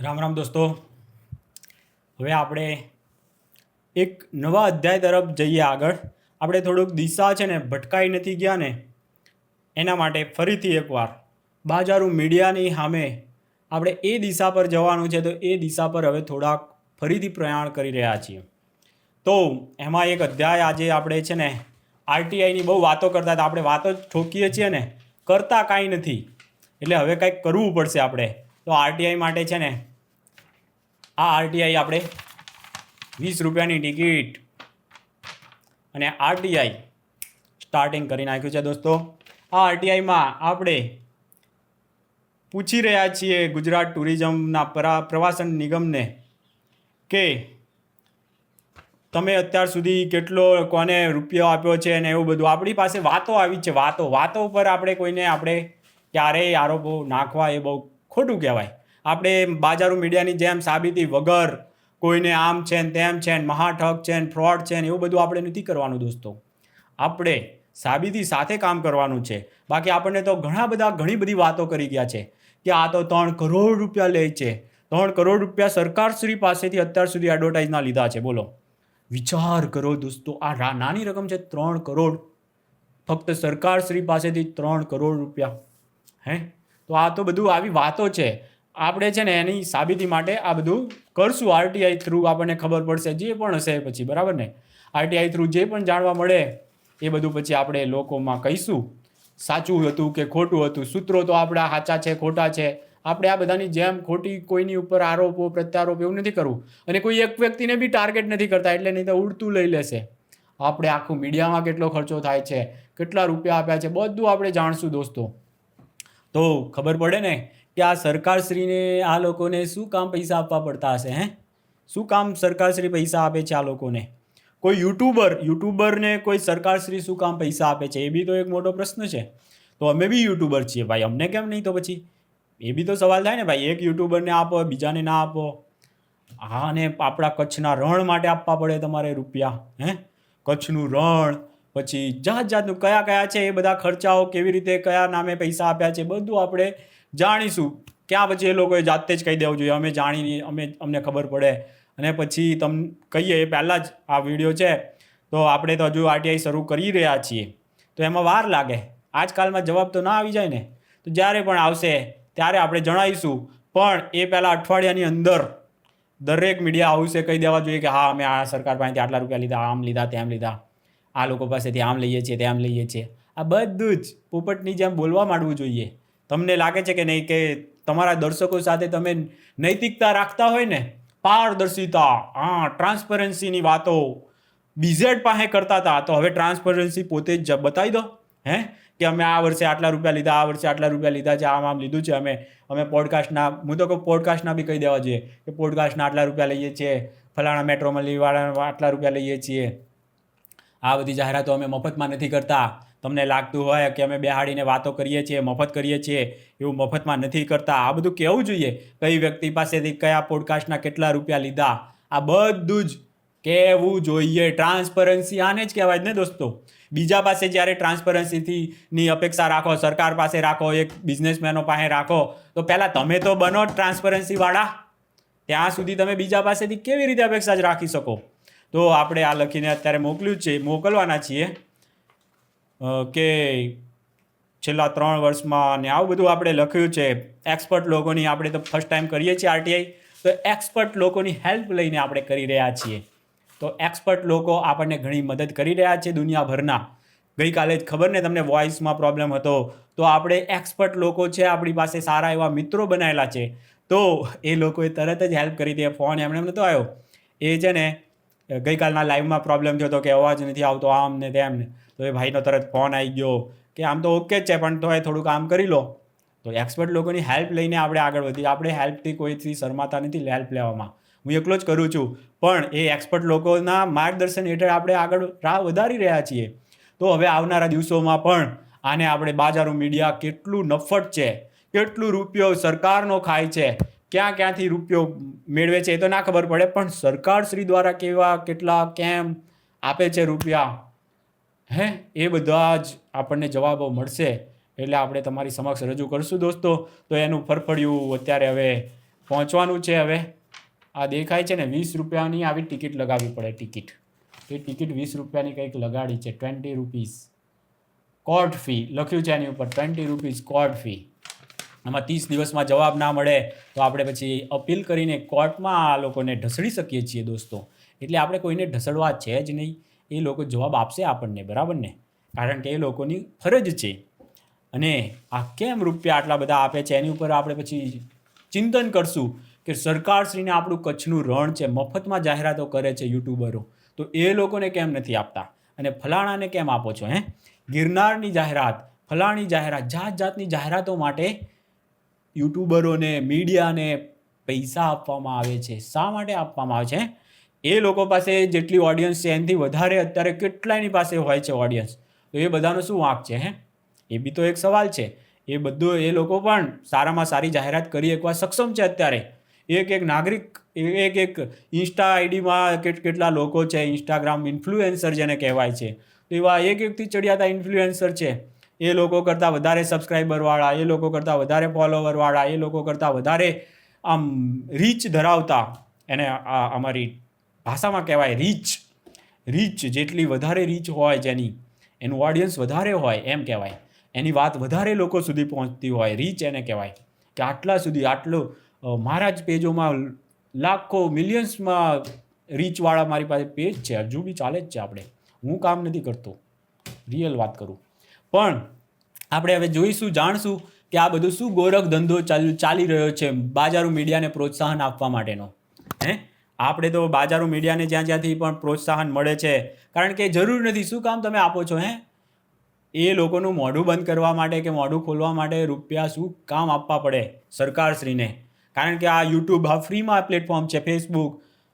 રામ રામ દોસ્તો, હવે આપણે એક નવા અધ્યાય તરફ જઈએ આગળ. આપણે થોડુંક દિશા છે ને ભટકાઈ નથી ગયા ને એના માટે ફરીથી એકવાર બાજારું મીડિયાની સામે આપણે એ દિશા પર જવાનું છે. તો એ દિશા પર હવે થોડાક ફરીથી પ્રયાણ કરી રહ્યા છીએ. તો એમાં એક અધ્યાય આજે આપણે છે ને આરટીઆઈની બહુ વાતો કરતા હતા. આપણે વાતો ઠોકીએ છીએ ને કરતા કાંઈ નથી, એટલે હવે કંઈક કરવું પડશે આપણે. તો આરટીઆઈ માટે છે ને આ આરટીઆઈ આપણે 20 રૂપિયાની ટિકિટ અને આરટીઆઈ સ્ટાર્ટિંગ કરી નાખ્યું છે દોસ્તો. આ આરટીઆઈમાં આપણે પૂછી રહ્યા છીએ ગુજરાત ટુરિઝમના પ્રવાસન નિગમને કે તમે અત્યાર સુધી કેટલો કોને રૂપિયો આપ્યો છે અને એવું બધું. આપણી પાસે વાતો આવી છે, વાતો પર આપણે કોઈને ક્યારેય આરોપો નાખવા એ બહુ ખોટું કહેવાય. આપણે બાજારું મીડિયાની જેમ સાબિતી વગર કોઈને આમ છે ને તેમ છે ને મહાઠગ છે ને ફ્રોડ છે ને એવું બધું આપણે નથી કરવાનું દોસ્તો. આપણે સાબિતી સાથે કામ કરવાનું છે. બાકી આપણને તો ઘણી બધી વાતો કરી ગયા છે કે આ તો 3 કરોડ રૂપિયા લે છે. 3 કરોડ રૂપિયા સરકારશ્રી પાસેથી અત્યાર સુધી એડવર્ટાઇઝના લીધા છે. બોલો, વિચાર કરો દોસ્તો, આ નાની રકમ છે 3 કરોડ. ફક્ત સરકારશ્રી પાસેથી 3 કરોડ રૂપિયા. તો આ તો બધું આવી વાતો છે. આપણે છે ને એની સાબિતી માટે આ બધું કરશું. આરટીઆઈ થ્રુ આપણને ખબર પડશે જે પણ હશે પછી, બરાબર ને. આરટીઆઈ થ્રુ જે પણ જાણવા મળે એ બધું પછી આપણે લોકોમાં કહીશું, સાચું હતું કે ખોટું હતું. સૂત્રો તો આપણા સાચા છે ખોટા છે. આપણે આ બધાની જેમ ખોટી કોઈની ઉપર આરોપો પ્રત્યારોપ એવું નથી કરવું. અને કોઈ એક વ્યક્તિને બી ટાર્ગેટ નથી કરતા, એટલે નહીં તો ઉડતું લઈ લેશે. આપણે આખું મીડિયામાં કેટલો ખર્ચો થાય છે, કેટલા રૂપિયા આપ્યા છે, બધું આપણે જાણશું દોસ્તો. તો ખબર પડે ને કે આ સરકારશ્રીને આ લોકોને શું કામ પૈસા આપવા પડતા હશે. શું કામ સરકારશ્રી પૈસા આપે છે આ લોકોને? કોઈ યુટ્યુબરને કોઈ સરકારશ્રી શું કામ પૈસા આપે છે? એ બી તો એક મોટો પ્રશ્ન છે. તો અમે બી યુટ્યુબર છીએ ભાઈ, અમને કેમ નહીં? તો પછી એ બી તો સવાલ થાય ને ભાઈ. એક યુટ્યુબરને આપો, બીજાને ના આપો. હા, અને આપણા કચ્છના રણ માટે આપવા પડે તમારે રૂપિયા. કચ્છનું રણ, પછી જાતનું કયા છે એ બધા ખર્ચાઓ, કેવી રીતે કયા નામે પૈસા આપ્યા છે બધું આપણે જાણીશું. ક્યાં પછી એ લોકોએ જાતે જ કહી દેવું જોઈએ, અમે જાણીને અમને ખબર પડે અને પછી તમને કહીએ. એ પહેલાં જ આ વિડીયો છે તો આપણે તો હજુ આરટીઆઈ શરૂ કરી રહ્યા છીએ, તો એમાં વાર લાગે. આજકાલમાં જવાબ તો ના આવી જાય ને, તો જ્યારે પણ આવશે ત્યારે આપણે જણાવીશું. પણ એ પહેલાં અઠવાડિયાની અંદર દરેક મીડિયા હાઉસે કહી દેવા જોઈએ કે હા, અમે આ સરકાર પાસેથી આટલા રૂપિયા લીધા, આમ લીધા, તેમ લીધા, આ લોકો પાસેથી આમ લઈએ છીએ, તેમ લઈએ છીએ. આ બધું જ પોપટની જેમ બોલવા માંડવું જોઈએ. તમને લાગે છે કે નહીં કે તમારા દર્શકો સાથે તમે નૈતિકતા રાખતા હોય ને, પારદર્શિતા, ટ્રાન્સપરન્સીની વાતો બીઝેડ પાસે કરતા હતા, તો હવે ટ્રાન્સપરન્સી પોતે જ બતાવી દો. કે અમે આ વર્ષે આટલા રૂપિયા લીધા, આ વર્ષે આટલા રૂપિયા લીધા છે, આમ લીધું છે. અમે પોડકાસ્ટના, હું તો કહું પોડકાસ્ટના બી કહી દેવા જોઈએ કે પોડકાસ્ટના આટલા રૂપિયા લઈએ છીએ, ફલાણા મેટ્રોમાં વાળા આટલા રૂપિયા લઈએ છીએ. આ બધી જાહેરાતો અમે મફતમાં નથી કરતા. તમને લાગતું હોય કે અમે બેહાડીને વાતો કરીએ છીએ, મફત કરીએ છીએ, એવું મફતમાં નથી કરતા. આ બધું કહેવું જોઈએ. કઈ વ્યક્તિ પાસેથી કયા પોડકાસ્ટના કેટલા રૂપિયા લીધા, આ બધું જ કહેવું જોઈએ. ટ્રાન્સપરન્સી આને જ કહેવાય ને દોસ્તો. બીજા પાસે જ્યારે ટ્રાન્સપરન્સીની અપેક્ષા રાખો, સરકાર પાસે રાખો, એક બિઝનેસમેનો પાસે રાખો, તો પહેલાં તમે તો બનો ટ્રાન્સપરન્સીવાળા. ત્યાં સુધી તમે બીજા પાસેથી કેવી રીતે અપેક્ષા જ રાખી શકો? તો આપણે આ લખીને અત્યારે મોકલવાના છીએ કે છેલ્લા 3 વર્ષમાં ને આવું બધું આપણે લખ્યું છે. એક્સપર્ટ લોકોની આપણે તો ફર્સ્ટ ટાઈમ કરીએ છીએ આરટીઆઈ, તો એક્સપર્ટ લોકોની હેલ્પ લઈને આપણે કરી રહ્યા છીએ. તો એક્સપર્ટ લોકો આપણને ઘણી મદદ કરી રહ્યા છે દુનિયાભરના. ગઈકાલે જ ખબર ને તમને વોઇસમાં પ્રોબ્લેમ હતો, તો આપણે એક્સપર્ટ લોકો છે, આપણી પાસે સારા એવા મિત્રો બનાવેલા છે, તો એ લોકોએ તરત જ હેલ્પ કરી હતી. ફોન એમને નહોતો આવ્યો. એ છે ને ગઈકાલના લાઈવમાં પ્રોબ્લેમ થયો હતો કે અવાજ નથી આવતો, આમ ને તેમ ને, તો એ ભાઈનો તરત ફોન આવી ગયો કે આમ તો ઓકે જ છે, પણ તો એ થોડું કામ કરી લો. તો એક્સપર્ટ લોકોની હેલ્પ લઈને આપણે આગળ વધીએ. આપણે હેલ્પથી કોઈથી શરમાતા નથી હેલ્પ લેવામાં. હું એકલો જ કરું છું, પણ એ એક્સપર્ટ લોકોના માર્ગદર્શન હેઠળ આપણે આગળ રાહ વધારી રહ્યા છીએ. તો હવે આવનારા દિવસોમાં પણ આને આપણે બાજારો મીડિયા કેટલું નફટ છે, કેટલું રૂપિયો સરકારનો ખાય છે, ક્યાંથી રૂપિયો મેળવે છે એ તો ના ખબર પડે, પણ સરકારશ્રી દ્વારા કેટલા કેમ આપે છે રૂપિયા, એ બધા જ આપણને જવાબો મળશે. એટલે આપણે તમારી સમક્ષ રજૂ કરશું દોસ્તો. તો એનું ફરફડિયું અત્યારે હવે પહોંચવાનું છે. હવે આ દેખાય છે ને 20 રૂપિયાની આવી ટિકિટ લગાવવી પડે. ટિકિટ તો એ ટિકિટ 20 રૂપિયાની કંઈક લગાડી છે. 20 રૂપીસ કોર્ટ ફી લખ્યું છે એની ઉપર. 20 રૂપીસ કોર્ટ ફી. આમાં 30 દિવસમાં જવાબ ના મળે તો આપણે પછી અપીલ કરીને કોર્ટમાં આ લોકોને ઢસડી શકીએ છીએ દોસ્તો. એટલે આપણે કોઈને ઢસડવા છે જ નહીં. એ લોકો જવાબ આપશે આપણને, બરાબર ને? કારણ કે એ લોકોની ફરજ છે. અને આ કેમ રૂપિયા આટલા બધા આપે છે એની ઉપર આપણે પછી ચિંતન કરશું કે સરકારશ્રીને આપણું કચ્છનું રણ છે, મફતમાં જાહેરાતો કરે છે યુટ્યુબરો, તો એ લોકોને કેમ નથી આપતા? અને ફલાણાને કેમ આપો છો? ગિરનારની જાહેરાત, ફલાણી જાહેરાત, જાત જાતની જાહેરાતો માટે યુટ્યુબરોને, મીડિયાને પૈસા આપવામાં આવે છે. શા માટે આપવામાં આવે છે? એ લોકો પાસે જેટલી ઓડિયન્સ છે એનાથી વધારે અત્યારે કેટલાયની પાસે હોય છે ઓડિયન્સ. તો એ બધાનો શું વાંક છે? એ બી તો એક સવાલ છે. એ બધું એ લોકો પણ સારામાં સારી જાહેરાત કરી એકવાર સક્ષમ છે અત્યારે. એક નાગરિક, એક ઇન્સ્ટા આઈડીમાં કેટલા લોકો છે, ઇન્સ્ટાગ્રામ ઇન્ફ્લુએન્સર જેને કહેવાય છે, તો એવા એકથી ચડિયાતા ઇન્ફ્લુએન્સર છે. એ લોકો કરતાં વધારે સબસ્ક્રાઈબરવાળા, એ લોકો કરતાં વધારે ફોલોવરવાળા, એ લોકો કરતાં વધારે આમ રીચ ધરાવતા, એને અમારી ભાષામાં કહેવાય રીચ જેટલી વધારે રીચ હોય જેની, એનું ઓડિયન્સ વધારે હોય એમ કહેવાય, એની વાત વધારે લોકો સુધી પહોંચતી હોય, રીચ એને કહેવાય. કે આટલા સુધી આટલું મારા જ પેજોમાં લાખો મિલિયન્સમાં રીચવાળા મારી પાસે પેજ છે, હજુ બી ચાલે જ છે. હું કામ નથી કરતો, રિયલ વાત કરું. પણ આપણે હવે જોઈશું, જાણશું કે આ બધું શું ગોરખ ધંધો ચાલી રહ્યો છે બાજારું મીડિયાને પ્રોત્સાહન આપવા માટેનો. આપણે તો બાજારું મીડિયાને જ્યાંથી પણ પ્રોત્સાહન મળે છે, કારણ કે જરૂર નથી. શું કામ તમે આપો છો? એ લોકોનું મોઢું બંધ કરવા માટે કે મોઢું ખોલવા માટે રૂપિયા શું કામ આપવા પડે સરકારશ્રીને? કારણ કે આ યુટ્યુબ આ ફ્રીમાં પ્લેટફોર્મ છે, ફેસબુક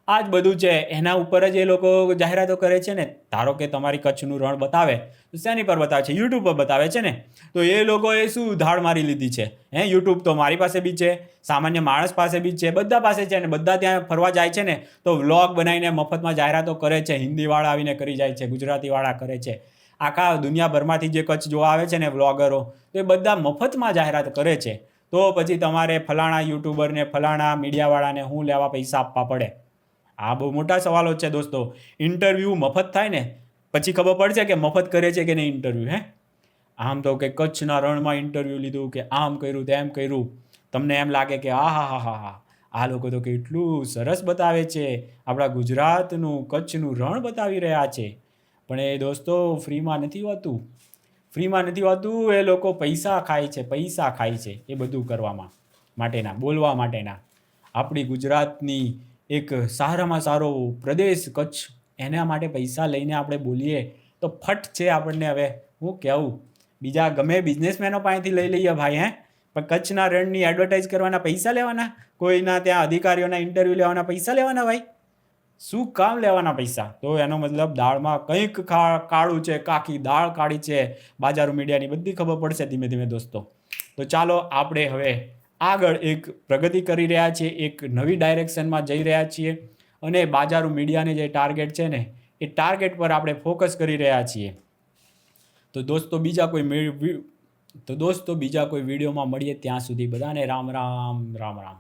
આ જ બધું છે, એના ઉપર જ એ લોકો જાહેરાતો કરે છે ને. ધારો કે તમારી કચ્છનું રણ બતાવે તો શેની પર બતાવે છે? યુટ્યુબ પર બતાવે છે ને. તો એ લોકોએ શું ધાડ મારી લીધી છે? યુટ્યુબ તો મારી પાસે બી છે, સામાન્ય માણસ પાસે બી છે, બધા પાસે છે ને. બધા ત્યાં ફરવા જાય છે ને તો વ્લોગ બનાવીને મફતમાં જાહેરાતો કરે છે. હિન્દીવાળા આવીને કરી જાય છે, ગુજરાતીવાળા કરે છે. આખા દુનિયાભરમાંથી જે કચ્છ જોવા આવે છે ને વ્લોગરો, તો એ બધા મફતમાં જાહેરાત કરે છે. તો પછી તમારે ફલાણા યુટ્યુબરને, ફલાણા મીડિયાવાળાને શું લેવા પૈસા આપવા પડે? આ બહુ મોટા સવાલો છે દોસ્તો. ઇન્ટરવ્યૂ મફત થાય ને પછી ખબર પડશે કે મફત કરે છે કે નહીં ઇન્ટરવ્યૂ. આમ તો કે કચ્છના રણમાં ઇન્ટરવ્યૂ લીધું, કે આમ કર્યું, તેમ કર્યું, તમને એમ લાગે કે આ લોકો તો કેટલું સરસ બતાવે છે, આપણા ગુજરાતનું કચ્છનું રણ બતાવી રહ્યા છે. પણ એ દોસ્તો ફ્રીમાં નથી હોતું. એ લોકો પૈસા ખાય છે એ બધું કરવામાં માટેના, બોલવા માટેના. આપણી ગુજરાતની એક સારામાં સારો પ્રદેશ કચ્છ, એના માટે પૈસા લઈને આપણે બોલીએ તો ફટ છે આપણને. હવે હું કહેવું, બીજા ગમે બિઝનેસમેનો પાસેથી લઈ લઈએ ભાઈ, પણ કચ્છના રણની એડવર્ટાઇઝ કરવાના પૈસા લેવાના, કોઈના ત્યાં અધિકારીઓના ઇન્ટરવ્યૂ લેવાના પૈસા લેવાના ભાઈ? શું કામ લેવાના પૈસા? તો એનો મતલબ દાળમાં કંઈક કાળું છે, કાકી દાળ કાળી છે. બાજારું મીડિયાની બધી ખબર પડશે ધીમે ધીમે દોસ્તો. તો ચાલો આપણે હવે આગળ એક પ્રગતિ કરી રહ્યા છીએ, એક નવી ડાયરેક્શનમાં જઈ રહ્યા છીએ, અને બાજારું મીડિયાને જે ટાર્ગેટ છે ને એ ટાર્ગેટ પર આપણે ફોકસ કરી રહ્યા છીએ. તો દોસ્તો બીજા કોઈ વિડીયોમાં મળીએ, ત્યાં સુધી બધાને રામ રામ.